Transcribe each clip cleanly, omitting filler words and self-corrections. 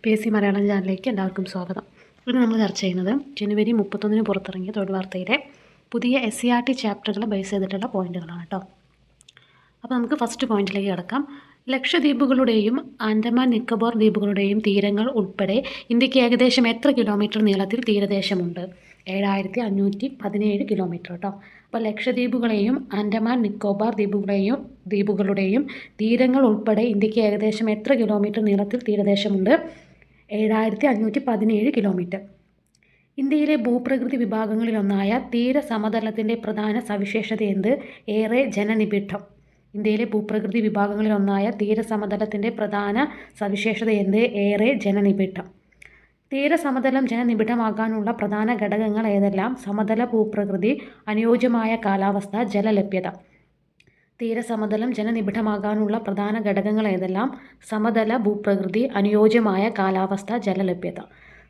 PSC Malayalam ചാനലിലേക്ക് എല്ലാവർക്കും സ്വാഗതം. ഇന്ന് നമ്മൾ ചർച്ച ചെയ്യുന്നത് ജനുവരി 31 പുറത്തിറങ്ങിയ തൊഴിൽ വാർത്തയിലെ പുതിയ SCERT ചാപ്റ്ററുകളെ ബേസ് ചെയ്തിട്ടുള്ള പോയിന്റുകളാണ് കേട്ടോ. അപ്പോൾ നമുക്ക് ഫസ്റ്റ് പോയിന്റിലേക്ക് കിടക്കാം. ലക്ഷദ്വീപുകളുടെയും ആൻഡമാൻ നിക്കോബാർ ദ്വീപുകളുടെയും തീരങ്ങൾ ഉൾപ്പെടെ ഇന്ത്യക്ക് ഏകദേശം എത്ര കിലോമീറ്റർ നീളത്തിൽ തീരദേശമുണ്ട്? 7517 കിലോമീറ്റർ കേട്ടോ. അപ്പോൾ ലക്ഷദ്വീപുകളെയും ആൻഡമാൻ നിക്കോബാർ ദ്വീപുകളുടെയും തീരങ്ങൾ ഉൾപ്പെടെ ഇന്ത്യക്ക് ഏകദേശം എത്ര കിലോമീറ്റർ നീളത്തിൽ തീരദേശമുണ്ട്? 7517 കിലോമീറ്റർ. ഇന്ത്യയിലെ ഭൂപ്രകൃതി വിഭാഗങ്ങളിലൊന്നായ തീരസമതലത്തിൻ്റെ പ്രധാന സവിശേഷത എന്ത്? ഏറെ ജനനിബിഡം. ഇന്ത്യയിലെ ഭൂപ്രകൃതി വിഭാഗങ്ങളിലൊന്നായ തീരസമതലത്തിൻ്റെ പ്രധാന സവിശേഷത എന്ത്? ഏറെ ജനനിബിഡം. തീരസമതലം ജനനിബിഡമാകാനുള്ള പ്രധാന ഘടകങ്ങൾ ഏതെല്ലാം? സമതല ഭൂപ്രകൃതി, അനുയോജ്യമായ കാലാവസ്ഥ, ജലലഭ്യത. തീരസമതലം ജനനിബിഡമാകാനുള്ള പ്രധാന ഘടകങ്ങൾ ഏതെല്ലാം? സമതല ഭൂപ്രകൃതി, അനുയോജ്യമായ കാലാവസ്ഥ, ജലലഭ്യത.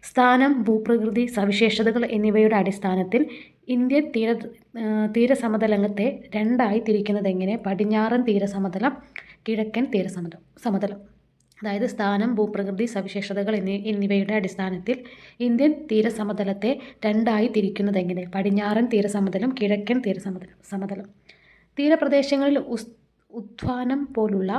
സ്ഥാനം, ഭൂപ്രകൃതി സവിശേഷതകൾ എന്നിവയുടെ അടിസ്ഥാനത്തിൽ ഇന്ത്യൻ തീരസമതലത്തെ രണ്ടായി തിരിക്കുന്നത് എങ്ങനെ? പടിഞ്ഞാറൻ തീരസമതലം, കിഴക്കൻ സമതലം. അതായത് സ്ഥാനം, ഭൂപ്രകൃതി സവിശേഷതകൾ എന്നിവയുടെ അടിസ്ഥാനത്തിൽ ഇന്ത്യൻ തീരസമതലത്തെ രണ്ടായി തിരിക്കുന്നത് എങ്ങനെ? പടിഞ്ഞാറൻ തീരസമതലം, കിഴക്കൻ സമതലം. തീരപ്രദേശങ്ങളിൽ ഉത്ഥാനം പോലുള്ള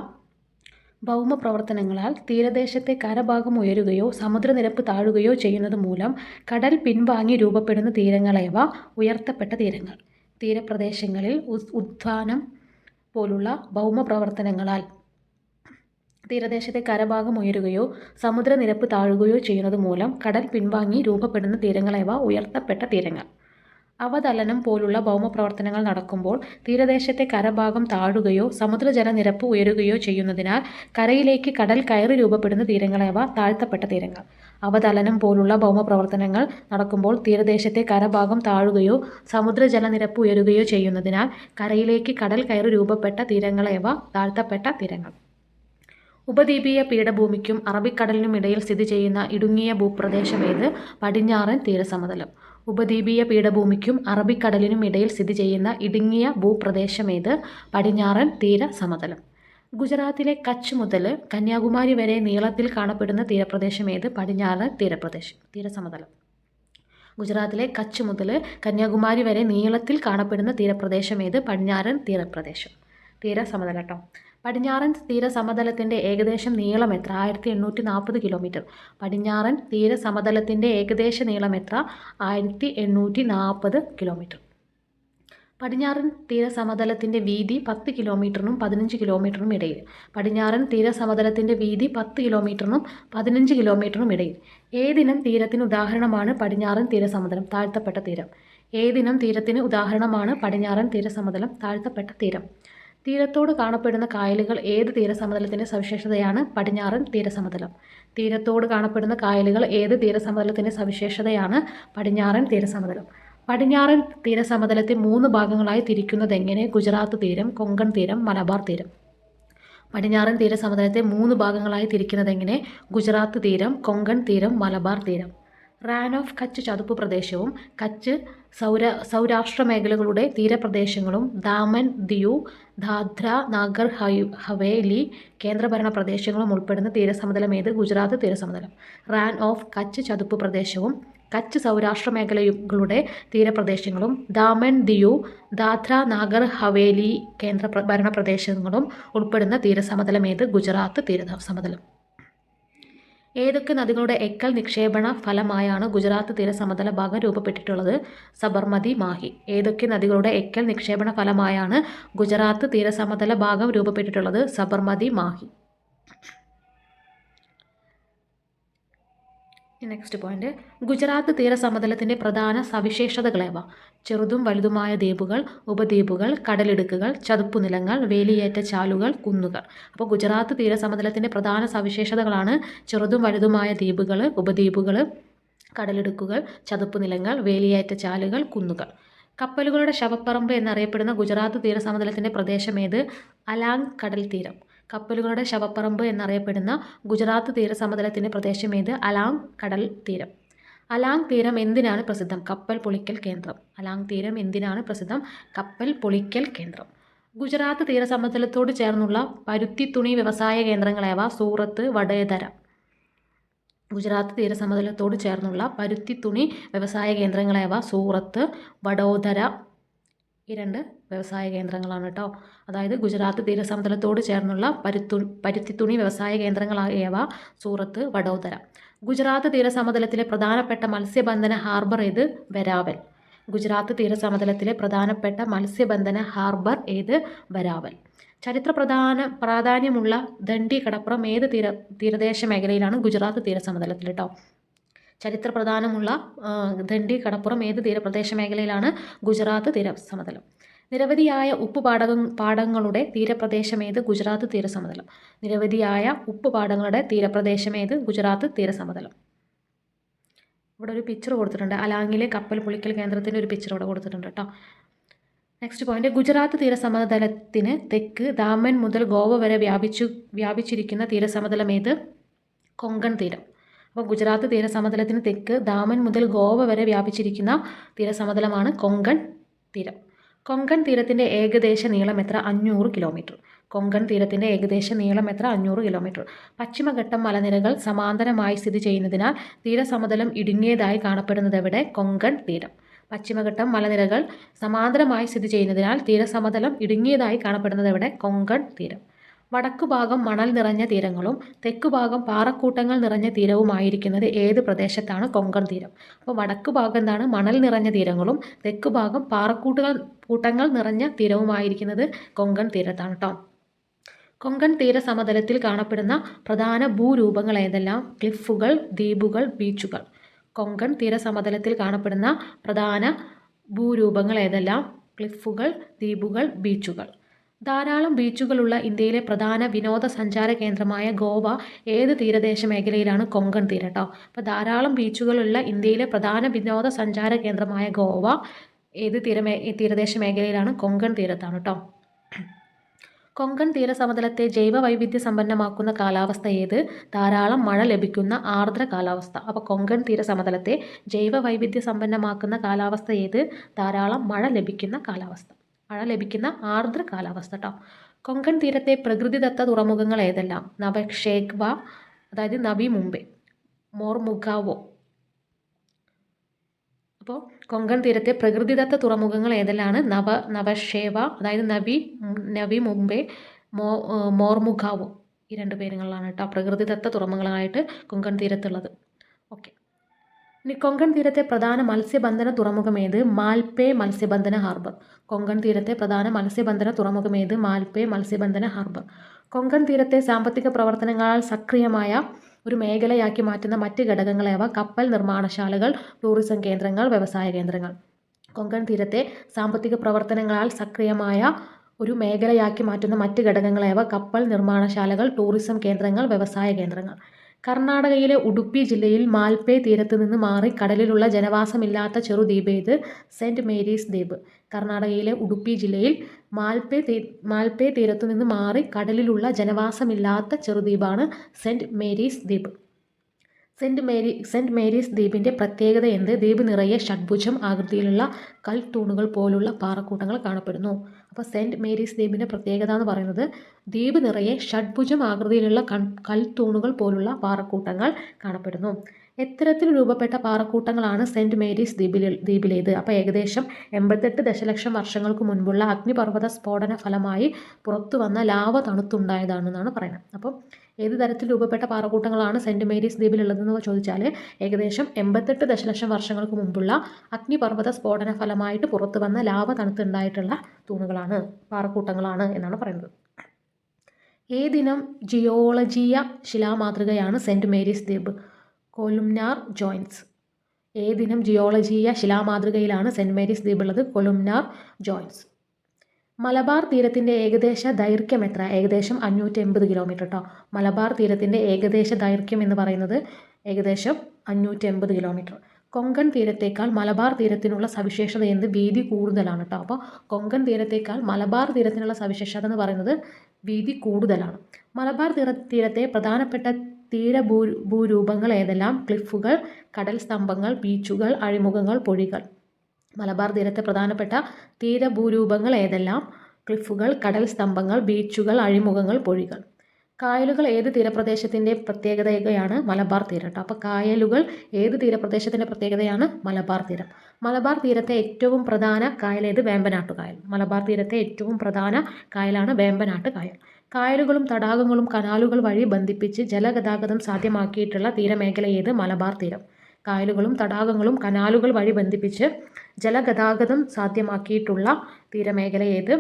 ഭൗമപ്രവർത്തനങ്ങളാൽ തീരദേശത്തെ കരഭാഗം ഉയരുകയോ സമുദ്രനിരപ്പ് താഴുകയോ ചെയ്യുന്നത് മൂലം കടൽ പിൻവാങ്ങി രൂപപ്പെടുന്ന തീരങ്ങളേവ ഉയർത്തപ്പെട്ട തീരങ്ങൾ. തീരപ്രദേശങ്ങളിൽ ഉത്ഥാനം പോലുള്ള ഭൗമപ്രവർത്തനങ്ങളാൽ തീരദേശത്തെ കരഭാഗം ഉയരുകയോ സമുദ്രനിരപ്പ് താഴുകയോ ചെയ്യുന്നത് മൂലം കടൽ പിൻവാങ്ങി രൂപപ്പെടുന്ന തീരങ്ങളേവ ഉയർത്തപ്പെട്ട തീരങ്ങൾ. അവതലനം പോലുള്ള ഭൗമപ്രവർത്തനങ്ങൾ നടക്കുമ്പോൾ തീരദേശത്തെ കരഭാഗം താഴുകയോ സമുദ്രജലനിരപ്പ് ഉയരുകയോ ചെയ്യുന്നതിനാൽ കരയിലേക്ക് കടൽ കയറി രൂപപ്പെടുന്ന തീരങ്ങളേവ താഴ്ത്തപ്പെട്ട തീരങ്ങൾ. അവതലനം പോലുള്ള ഭൗമപ്രവർത്തനങ്ങൾ നടക്കുമ്പോൾ തീരദേശത്തെ കരഭാഗം താഴുകയോ സമുദ്രജലനിരപ്പ് ഉയരുകയോ ചെയ്യുന്നതിനാൽ കരയിലേക്ക് കടൽ കയറി രൂപപ്പെട്ട തീരങ്ങളേവ താഴ്ത്തപ്പെട്ട തീരങ്ങൾ. ഉപദ്വീപീയ പീഠഭൂമിക്കും അറബിക്കടലിനും ഇടയിൽ സ്ഥിതി ചെയ്യുന്ന ഇടുങ്ങിയ ഭൂപ്രദേശം ഏത്? പടിഞ്ഞാറൻ തീരസമതലം. ഉപദ്വീപീയ പീഠഭൂമിക്കും അറബിക്കടലിനും ഇടയിൽ സ്ഥിതി ചെയ്യുന്ന ഇടുങ്ങിയ ഭൂപ്രദേശം ഏത്? പടിഞ്ഞാറൻ തീരസമതലം. ഗുജറാത്തിലെ കച്ച് മുതൽ കന്യാകുമാരി വരെ നീളത്തിൽ കാണപ്പെടുന്ന തീരപ്രദേശം ഏത്? പടിഞ്ഞാറൻ തീരസമതലം. ഗുജറാത്തിലെ കച്ച് മുതൽ കന്യാകുമാരി വരെ നീളത്തിൽ കാണപ്പെടുന്ന തീരപ്രദേശം ഏത്? പടിഞ്ഞാറൻ തീരസമതലം കേട്ടോ. പടിഞ്ഞാറൻ തീരസമതലത്തിൻ്റെ ഏകദേശം നീളം എത്ര? 1840 കിലോമീറ്റർ. പടിഞ്ഞാറൻ തീരസമതലത്തിൻ്റെ ഏകദേശ നീളം എത്ര? 1840 കിലോമീറ്റർ. പടിഞ്ഞാറൻ തീരസമതലത്തിൻ്റെ വീതി 10 കിലോമീറ്ററിനും 15 കിലോമീറ്ററിനും ഇടയിൽ. പടിഞ്ഞാറൻ തീരസമതലത്തിൻ്റെ വീതി 10 കിലോമീറ്ററിനും 15 കിലോമീറ്ററിനും ഇടയിൽ. ഏതിനം തീരത്തിന് ഉദാഹരണമാണ് പടിഞ്ഞാറൻ തീരസമതലം? താഴ്ത്തപ്പെട്ട തീരം. ഏതിനം തീരത്തിന് ഉദാഹരണമാണ് പടിഞ്ഞാറൻ തീരസമതലം? താഴ്ത്തപ്പെട്ട തീരം. തീരത്തോട് കാണപ്പെടുന്ന കായലുകൾ ഏത് തീരസമതലത്തിൻ്റെ സവിശേഷതയാണ്? പടിഞ്ഞാറൻ തീരസമതലം. തീരത്തോട് കാണപ്പെടുന്ന കായലുകൾ ഏത് തീരസമതലത്തിൻ്റെ സവിശേഷതയാണ്? പടിഞ്ഞാറൻ തീരസമതലം. പടിഞ്ഞാറൻ തീരസമതലത്തെ 3 ഭാഗങ്ങളായി തിരിക്കുന്നത് എങ്ങനെ? ഗുജറാത്ത് തീരം, കൊങ്കൺ തീരം, മലബാർ തീരം. പടിഞ്ഞാറൻ തീരസമതലത്തെ 3 ഭാഗങ്ങളായി തിരിക്കുന്നത് എങ്ങനെ? ഗുജറാത്ത് തീരം, കൊങ്കൺ തീരം, മലബാർ തീരം. റാൻ ഓഫ് കച്ച് ചതുപ്പ് പ്രദേശവും കച്ച് സൗരാഷ്ട്ര മേഖലകളുടെ തീരപ്രദേശങ്ങളും ദാമൻ, ദിയു, ദാദ്ര, നാഗർ ഹവേലി കേന്ദ്രഭരണ പ്രദേശങ്ങളും ഉൾപ്പെടുന്ന തീരസമതലം ഏത്? ഗുജറാത്ത് തീരസമതലം. റാൻ ഓഫ് കച്ച് ചതുപ്പ് പ്രദേശവും കച്ച് സൗരാഷ്ട്ര മേഖലകളുടെ തീരപ്രദേശങ്ങളും ദാമൻ, ദിയു, ദാദ്ര, നാഗർ ഹവേലി കേന്ദ്രഭരണ പ്രദേശങ്ങളും ഉൾപ്പെടുന്ന തീരസമതലം ഏത്? ഗുജറാത്ത് തീരസമതലം. ഏതൊക്കെ നദികളുടെ എക്കൽ നിക്ഷേപണ ഫലമായാണ് ഗുജറാത്ത് തീരസമതല ഭാഗം രൂപപ്പെട്ടിട്ടുള്ളത്? സബർമതി, മാഹി. ഏതൊക്കെ നദികളുടെ എക്കൽ നിക്ഷേപണ ഫലമായാണ് ഗുജറാത്ത് തീരസമതല ഭാഗം രൂപപ്പെട്ടിട്ടുള്ളത്? സബർമതി, മാഹി. Next point. ഗുജറാത്ത് തീരസമതലത്തിൻ്റെ പ്രധാന സവിശേഷതകളേവ? ചെറുതും വലുതുമായ ദ്വീപുകൾ, ഉപദ്വീപുകൾ, കടലിടുക്കുകൾ, ചതുപ്പുനിലങ്ങൾ, വേലിയേറ്റ ചാലുകൾ, കുന്നുകൾ. അപ്പോൾ ഗുജറാത്ത് തീരസമതലത്തിൻ്റെ പ്രധാന സവിശേഷതകളാണ് ചെറുതും വലുതുമായ ദ്വീപുകൾ, ഉപദ്വീപുകൾ, കടലിടുക്കുകൾ, ചതുപ്പുനിലങ്ങൾ, വേലിയേറ്റ ചാലുകൾ, കുന്നുകൾ. കപ്പലുകളുടെ ശവപ്പറമ്പ് എന്നറിയപ്പെടുന്ന ഗുജറാത്ത് തീരസമതലത്തിൻ്റെ പ്രദേശം ഏത്? അലാങ് കടൽ തീരം. കപ്പലുകളുടെ ശവപ്പറമ്പ് എന്നറിയപ്പെടുന്ന ഗുജറാത്ത് തീരസമതലത്തിൻ്റെ പ്രദേശം ഏത്? അലാങ് കടൽ തീരം. അലാങ് തീരം എന്തിനാണ് പ്രസിദ്ധം? കപ്പൽ പൊളിക്കൽ കേന്ദ്രം. അലാങ് തീരം എന്തിനാണ് പ്രസിദ്ധം? കപ്പൽ പൊളിക്കൽ കേന്ദ്രം. ഗുജറാത്ത് തീരസമതലത്തോട് ചേർന്നുള്ള പരുത്തി തുണി വ്യവസായ കേന്ദ്രങ്ങളേവ? സൂറത്ത്, വഡോദര. ഗുജറാത്ത് തീരസമതലത്തോട് ചേർന്നുള്ള പരുത്തിത്തുണി വ്യവസായ കേന്ദ്രങ്ങളായവ സൂറത്ത്, വഡോദര. ഈ 2 വ്യവസായ കേന്ദ്രങ്ങളാണ് കേട്ടോ. അതായത് ഗുജറാത്ത് തീരസമതലത്തോട് ചേർന്നുള്ള പരുത്തിത്തുണി വ്യവസായ കേന്ദ്രങ്ങളായവ സൂറത്ത്, വഡോദര. ഗുജറാത്ത് തീരസമതലത്തിലെ പ്രധാനപ്പെട്ട മത്സ്യബന്ധന ഹാർബർ ഏത്? വെരാവൽ. ഗുജറാത്ത് തീരസമതലത്തിലെ പ്രധാനപ്പെട്ട മത്സ്യബന്ധന ഹാർബർ ഏത്? വെരാവൽ. ചരിത്ര പ്രാധാന്യമുള്ള ദണ്ഡി കടപ്പുറം ഏത് തീരദേശ മേഖലയിലാണ്? ഗുജറാത്ത് തീരസമതലത്തിൽ കേട്ടോ. ചരിത്ര പ്രധാനമുള്ള ദണ്ഡി കടപ്പുറം ഏത് തീരപ്രദേശ മേഖലയിലാണ്? ഗുജറാത്ത് തീരസമതലം. നിരവധിയായ ഉപ്പ് പാടങ്ങളുടെ തീരപ്രദേശമേത്? ഗുജറാത്ത് തീരസമതലം. നിരവധിയായ ഉപ്പ് പാടങ്ങളുടെ തീരപ്രദേശമേത്? ഗുജറാത്ത് തീരസമതലം. ഇവിടെ ഒരു പിക്ചർ കൊടുത്തിട്ടുണ്ട്. അലാങ്ങിലെ കപ്പൽ പൊളിക്കൽ കേന്ദ്രത്തിൻ്റെ ഒരു പിക്ചർ ഇവിടെ കൊടുത്തിട്ടുണ്ട് കേട്ടോ. നെക്സ്റ്റ് പോയിന്റ്, ഗുജറാത്ത് തീരസമതലത്തിന് തെക്ക് ദാമൻ മുതൽ ഗോവ വരെ വ്യാപിച്ചിരിക്കുന്ന തീരസമതലം ഏത്? കൊങ്കൺ തീരം. അപ്പോൾ ഗുജറാത്ത് തീരസമതലത്തിന് തെക്ക് ദാമൻ മുതൽ ഗോവ വരെ വ്യാപിച്ചിരിക്കുന്ന തീരസമതലമാണ് കൊങ്കൺ തീരം. കൊങ്കൺ തീരത്തിൻ്റെ ഏകദേശ നീളം എത്ര? 500 കിലോമീറ്റർ. കൊങ്കൺ തീരത്തിൻ്റെ ഏകദേശ നീളം എത്ര? 500 കിലോമീറ്റർ. പശ്ചിമഘട്ടം മലനിരകൾ സമാന്തരമായി സ്ഥിതി ചെയ്യുന്നതിനാൽ തീരസമതലം ഇടുങ്ങിയതായി കാണപ്പെടുന്നത് എവിടെ? കൊങ്കൺ തീരം. പശ്ചിമഘട്ടം മലനിരകൾ സമാന്തരമായി സ്ഥിതി ചെയ്യുന്നതിനാൽ തീരസമതലം ഇടുങ്ങിയതായി കാണപ്പെടുന്നത് എവിടെ? കൊങ്കൺ തീരം. വടക്കുഭാഗം മണൽ നിറഞ്ഞ തീരങ്ങളും തെക്കുഭാഗം പാറക്കൂട്ടങ്ങൾ നിറഞ്ഞ തീരവുമായിരിക്കുന്നത് ഏത് പ്രദേശത്താണ്? കൊങ്കൺ തീരം. അപ്പോൾ വടക്കുഭാഗം എന്താണ്? മണൽ നിറഞ്ഞ തീരങ്ങളും തെക്കുഭാഗം പാറക്കൂട്ടങ്ങൾ നിറഞ്ഞ തീരവുമായിരിക്കുന്നത് കൊങ്കൺ തീരത്താണ് കേട്ടോ. കൊങ്കൺ തീരസമതലത്തിൽ കാണപ്പെടുന്ന പ്രധാന ഭൂരൂപങ്ങൾ ഏതെല്ലാം? ക്ലിഫുകൾ, ദ്വീപുകൾ, ബീച്ചുകൾ. കൊങ്കൺ തീരസമതലത്തിൽ കാണപ്പെടുന്ന പ്രധാന ഭൂരൂപങ്ങൾ ഏതെല്ലാം? ക്ലിഫുകൾ, ദ്വീപുകൾ, ബീച്ചുകൾ. ധാരാളം ബീച്ചുകളുള്ള ഇന്ത്യയിലെ പ്രധാന വിനോദസഞ്ചാര കേന്ദ്രമായ ഗോവ ഏത് തീരദേശ മേഖലയിലാണ്? കൊങ്കൺ തീരം കേട്ടോ. അപ്പോൾ ധാരാളം ബീച്ചുകളുള്ള ഇന്ത്യയിലെ പ്രധാന വിനോദസഞ്ചാര കേന്ദ്രമായ ഗോവ ഏത് തീരദേശ മേഖലയിലാണ്? കൊങ്കൺ തീരത്താണ് കേട്ടോ. കൊങ്കൺ തീരസമതലത്തെ ജൈവ വൈവിധ്യ സമ്പന്നമാക്കുന്ന കാലാവസ്ഥ ഏത്? ധാരാളം മഴ ലഭിക്കുന്ന ആർദ്ര കാലാവസ്ഥ. അപ്പോൾ കൊങ്കൺ തീരസമതലത്തെ ജൈവ വൈവിധ്യ സമ്പന്നമാക്കുന്ന കാലാവസ്ഥ ഏത്? ധാരാളം മഴ ലഭിക്കുന്ന കാലാവസ്ഥ. മഴ ലഭിക്കുന്ന ആർദ്ര കാലാവസ്ഥ കേട്ടോ. കൊങ്കൺ തീരത്തെ പ്രകൃതിദത്ത തുറമുഖങ്ങൾ ഏതെല്ലാം? നവഷേഖ്വ, അതായത് നവി മുംബൈ, മോർമുഗാവോ. അപ്പോൾ കൊങ്കൺ തീരത്തെ പ്രകൃതിദത്ത തുറമുഖങ്ങൾ ഏതെല്ലാണ്? നവഷേവ, അതായത് നവി മുംബൈ, മോർമുഗാവോ. ഈ 2 പേരുകളിലാണ് കേട്ടോ പ്രകൃതിദത്ത തുറമുഖങ്ങളായിട്ട് കൊങ്കൺ തീരത്തുള്ളത്. ഓക്കെ, ഇനി കൊങ്കൺ തീരത്തെ പ്രധാന മത്സ്യബന്ധന തുറമുഖം ഏത്? മാൽപേ മത്സ്യബന്ധന ഹാർബർ. കൊങ്കൺ തീരത്തെ പ്രധാന മത്സ്യബന്ധന തുറമുഖം ഏത്? മാൽപേ മത്സ്യബന്ധന ഹാർബർ. കൊങ്കൺ തീരത്തെ സാമ്പത്തിക പ്രവർത്തനങ്ങളാൽ സക്രിയമായ ഒരു മേഖലയാക്കി മാറ്റുന്ന മറ്റ് ഘടകങ്ങളേവ? കപ്പൽ നിർമ്മാണശാലകൾ, ടൂറിസം കേന്ദ്രങ്ങൾ, വ്യവസായ കേന്ദ്രങ്ങൾ. കൊങ്കൺ തീരത്തെ സാമ്പത്തിക പ്രവർത്തനങ്ങളാൽ സക്രിയമായ ഒരു മേഖലയാക്കി മാറ്റുന്ന മറ്റ് ഘടകങ്ങളേവ? കപ്പൽ നിർമ്മാണശാലകൾ, ടൂറിസം കേന്ദ്രങ്ങൾ, വ്യവസായ കേന്ദ്രങ്ങൾ. കർണാടകയിലെ ഉഡുപ്പി ജില്ലയിൽ മാൽപേ തീരത്ത് നിന്ന് മാറി കടലിലുള്ള ജനവാസമില്ലാത്ത ചെറുദ്വീപ് ഏത്? സെൻറ്റ് മേരീസ് ദ്വീപ്. കർണാടകയിലെ ഉഡുപ്പി ജില്ലയിൽ മാൽപേ തീരത്തു നിന്ന് മാറി കടലിലുള്ള ജനവാസമില്ലാത്ത ചെറുദ്വീപാണ് സെൻറ്റ് മേരീസ് ദ്വീപ്. സെൻറ്റ് മേരീസ് ദ്വീപിൻ്റെ പ്രത്യേകത എന്ത്? ദ്വീപ് നിറയെ ഷഡ്ഭുജം ആകൃതിയിലുള്ള കൽത്തൂണുകൾ പോലുള്ള പാറക്കൂട്ടങ്ങൾ കാണപ്പെടുന്നു. അപ്പോൾ സെൻറ്റ് മേരീസ് ദ്വീപിൻ്റെ പ്രത്യേകത എന്ന് പറയുന്നത് ദ്വീപ് നിറയെ ഷഡ്ഭുജം ആകൃതിയിലുള്ള കൽത്തൂണുകൾ പോലുള്ള പാറക്കൂട്ടങ്ങൾ കാണപ്പെടുന്നു. എത്തരത്തിൽ രൂപപ്പെട്ട പാറക്കൂട്ടങ്ങളാണ് സെൻറ്റ് മേരീസ് ദ്വീപിലേത്? അപ്പോൾ ഏകദേശം 88 ദശലക്ഷം വർഷങ്ങൾക്ക് മുൻപുള്ള അഗ്നിപർവ്വത സ്ഫോടന ഫലമായി പുറത്തു വന്ന ലാവ തണുത്തുണ്ടായതാണെന്നാണ് പറയുന്നത്. അപ്പോൾ ഏത് തരത്തിൽ രൂപപ്പെട്ട പാറക്കൂട്ടങ്ങളാണ് സെൻറ്റ് മേരീസ് ദ്വീപിലുള്ളതെന്ന് ചോദിച്ചാൽ ഏകദേശം 88 ദശലക്ഷം വർഷങ്ങൾക്ക് മുമ്പുള്ള അഗ്നിപർവ്വത സ്ഫോടന ഫലമായിട്ട് പുറത്തു വന്ന ലാവ തണുത്തുണ്ടായിട്ടുള്ള തൂണുകളാണ്, പാറക്കൂട്ടങ്ങളാണ് എന്നാണ് പറയുന്നത്. ഏതിനം ജിയോളജീയ ശിലാമാതൃകയാണ് സെൻറ്റ് മേരീസ് ദ്വീപ്? കൊലുംനാർ ജോയിൻസ്. ഏതിനം ജിയോളജീയ ശിലാമാതൃകയിലാണ് സെൻറ്റ് മേരീസ് ദ്വീപ് ഉള്ളത്? കൊലുംനാർ ജോയിൻസ്. മലബാർ തീരത്തിൻ്റെ ഏകദേശ ദൈർഘ്യം എത്ര? ഏകദേശം 580 കിലോമീറ്റർ കേട്ടോ. മലബാർ തീരത്തിൻ്റെ ഏകദേശ ദൈർഘ്യം എന്ന് പറയുന്നത് ഏകദേശം 580 കിലോമീറ്റർ. കൊങ്കൺ തീരത്തേക്കാൾ മലബാർ തീരത്തിനുള്ള സവിശേഷത എന്ത്? വീതി കൂടുതലാണ് കേട്ടോ. അപ്പോൾ കൊങ്കൺ തീരത്തേക്കാൾ മലബാർ തീരത്തിനുള്ള സവിശേഷത എന്ന് പറയുന്നത് വീതി കൂടുതലാണ്. മലബാർ തീരത്തെ പ്രധാനപ്പെട്ട ഭൂരൂപങ്ങൾ ഏതെല്ലാം? ക്ലിഫുകൾ, കടൽ സ്തംഭങ്ങൾ, ബീച്ചുകൾ, അഴിമുഖങ്ങൾ, പൊഴികൾ. മലബാർ തീരത്തെ പ്രധാനപ്പെട്ട തീരഭൂരൂപങ്ങൾ ഏതെല്ലാം? ക്ലിഫുകൾ, കടൽ സ്തംഭങ്ങൾ, ബീച്ചുകൾ, അഴിമുഖങ്ങൾ, പൊഴികൾ. കായലുകൾ ഏത് തീരപ്രദേശത്തിൻ്റെ പ്രത്യേകതയാണ്? മലബാർ തീരം കേട്ടോ. അപ്പോൾ കായലുകൾ ഏത് തീരപ്രദേശത്തിൻ്റെ പ്രത്യേകതയാണ്? മലബാർ തീരം. മലബാർ തീരത്തെ ഏറ്റവും പ്രധാന കായൽ ഏത്? വേമ്പനാട്ട് കായൽ. മലബാർ തീരത്തെ ഏറ്റവും പ്രധാന കായലാണ് വേമ്പനാട്ട് കായൽ. കായലുകളും തടാകങ്ങളും കനാലുകൾ വഴി ബന്ധിപ്പിച്ച് ജലഗതാഗതം സാധ്യമാക്കിയിട്ടുള്ള തീരമേഖല ഏത്? മലബാർ തീരം. കായലുകളും തടാകങ്ങളും കനാലുകൾ വഴി ബന്ധിപ്പിച്ച് ജലഗതാഗതം സാധ്യമാക്കിയിട്ടുള്ള തീരമേഖല ഏത്?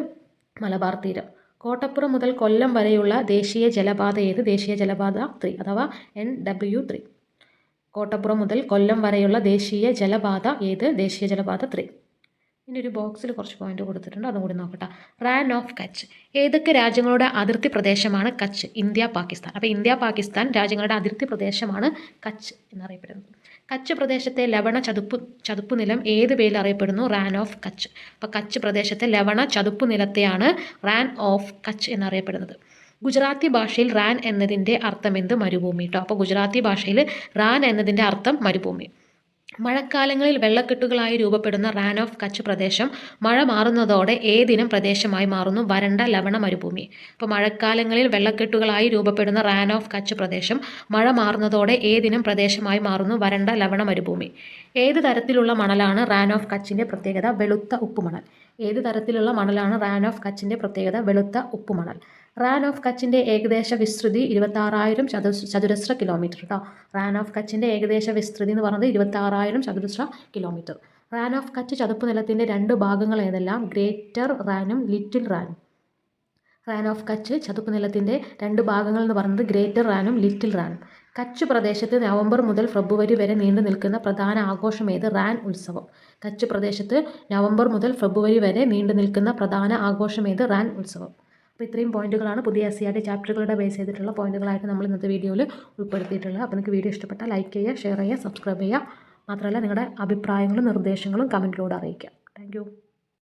മലബാർ തീരം. കോട്ടപ്പുറം മുതൽ കൊല്ലം വരെയുള്ള ദേശീയ ജലപാത ഏത്? ദേശീയ ജലപാത 3 അഥവാ NW3. കോട്ടപ്പുറം മുതൽ കൊല്ലം വരെയുള്ള ദേശീയ ജലപാത ഏത്? ദേശീയ ജലപാത 3. ഇനി ഒരു ബോക്സിൽ കുറച്ച് പോയിന്റ് കൊടുത്തിട്ടുണ്ട്, അതും കൂടി നോക്കട്ടെ. റാൻ ഓഫ് കച്ച് ഏതൊക്കെ രാജ്യങ്ങളുടെ അതിർത്തി പ്രദേശമാണ് കച്ച്? ഇന്ത്യ, പാകിസ്ഥാൻ. അപ്പോൾ ഇന്ത്യ, പാകിസ്ഥാൻ രാജ്യങ്ങളുടെ അതിർത്തി പ്രദേശമാണ് കച്ച് എന്നറിയപ്പെടുന്നത്. കച്ച് പ്രദേശത്തെ ലവണ ചതുപ്പ് നിലം ഏത് പേരിൽ അറിയപ്പെടുന്നു? റാൻ ഓഫ് കച്ച്. അപ്പോൾ കച്ച് പ്രദേശത്തെ ലവണ ചതുപ്പ് നിലത്തെയാണ് റാൻ ഓഫ് കച്ച് എന്നറിയപ്പെടുന്നത്. ഗുജറാത്തി ഭാഷയിൽ റാൻ എന്നതിൻ്റെ അർത്ഥം എന്ത്? മരുഭൂമി കേട്ടോ. അപ്പോൾ ഗുജറാത്തി ഭാഷയിൽ റാൻ എന്നതിൻ്റെ അർത്ഥം മരുഭൂമി. മഴക്കാലങ്ങളിൽ വെള്ളക്കെട്ടുകളായി രൂപപ്പെടുന്ന റാൻ ഓഫ് കച്ച് പ്രദേശം മഴ മാറുന്നതോടെ ഏതിനം പ്രദേശമായി മാറുന്നു? വരണ്ട ലവണ മരുഭൂമി. അപ്പോൾ മഴക്കാലങ്ങളിൽ വെള്ളക്കെട്ടുകളായി രൂപപ്പെടുന്ന റാൻ ഓഫ് കച്ച് പ്രദേശം മഴ മാറുന്നതോടെ ഏതിനം പ്രദേശമായി മാറുന്നു? വരണ്ട ലവണ മരുഭൂമി. ഏത് തരത്തിലുള്ള മണലാണ് റാൻ ഓഫ് കച്ചിൻ്റെ പ്രത്യേകത? വെളുത്ത ഉപ്പുമണൽ. ഏത് തരത്തിലുള്ള മണലാണ് റാൻ ഓഫ് കച്ചിൻ്റെ പ്രത്യേകത? വെളുത്ത ഉപ്പുമണൽ. റാൻ ഓഫ് കച്ചിൻ്റെ ഏകദേശ വിസ്തൃതി 26,000 ചതുരശ്ര കിലോമീറ്റർ കേട്ടോ. റാൻ ഓഫ് കച്ചിൻ്റെ ഏകദേശ വിസ്തൃതി എന്ന് പറയുന്നത് 26,000 ചതുരശ്ര കിലോമീറ്റർ. റാൻ ഓഫ് കച്ച് ചതുപ്പ് നിലത്തിൻ്റെ 2 ഭാഗങ്ങൾ ഏതെല്ലാം? ഗ്രേറ്റർ റാനും ലിറ്റിൽ റാനും. റാൻ ഓഫ് കച്ച് ചതുപ്പ് നിലത്തിൻ്റെ 2 ഭാഗങ്ങൾ എന്ന് പറയുന്നത് ഗ്രേറ്റർ റാനും ലിറ്റിൽ റാനും. കച്ച് പ്രദേശത്ത് നവംബർ മുതൽ ഫെബ്രുവരി വരെ നീണ്ടു നിൽക്കുന്ന പ്രധാന ആഘോഷം ഏത്? റാൻ ഉത്സവം. കച്ച് പ്രദേശത്ത് നവംബർ മുതൽ ഫെബ്രുവരി വരെ നീണ്ടു നിൽക്കുന്ന പ്രധാന ആഘോഷം ഏത്? റാൻ ഉത്സവം. അപ്പോൾ ഇത്രയും പോയിന്റുകളാണ് പുതിയ SCERT ചാപ്റ്ററുകളുടെ ബേസ് ചെയ്തിട്ടുള്ള പോയിന്റുകളായിട്ട് നമ്മൾ ഇന്നത്തെ വീഡിയോയിൽ ഉൾപ്പെടുത്തിയിട്ടുള്ളത്. അപ്പോൾ നിങ്ങൾക്ക് വീഡിയോ ഇഷ്ടപ്പെട്ടാൽ ലൈക്ക് ചെയ്യുക, ഷെയർ ചെയ്യുക, സബ്സ്ക്രൈബ് ചെയ്യുക. മാത്രമല്ല നിങ്ങളുടെ അഭിപ്രായങ്ങളും നിർദ്ദേശങ്ങളും കമൻറ്റിലൂടെ അറിയിക്കുക. താങ്ക്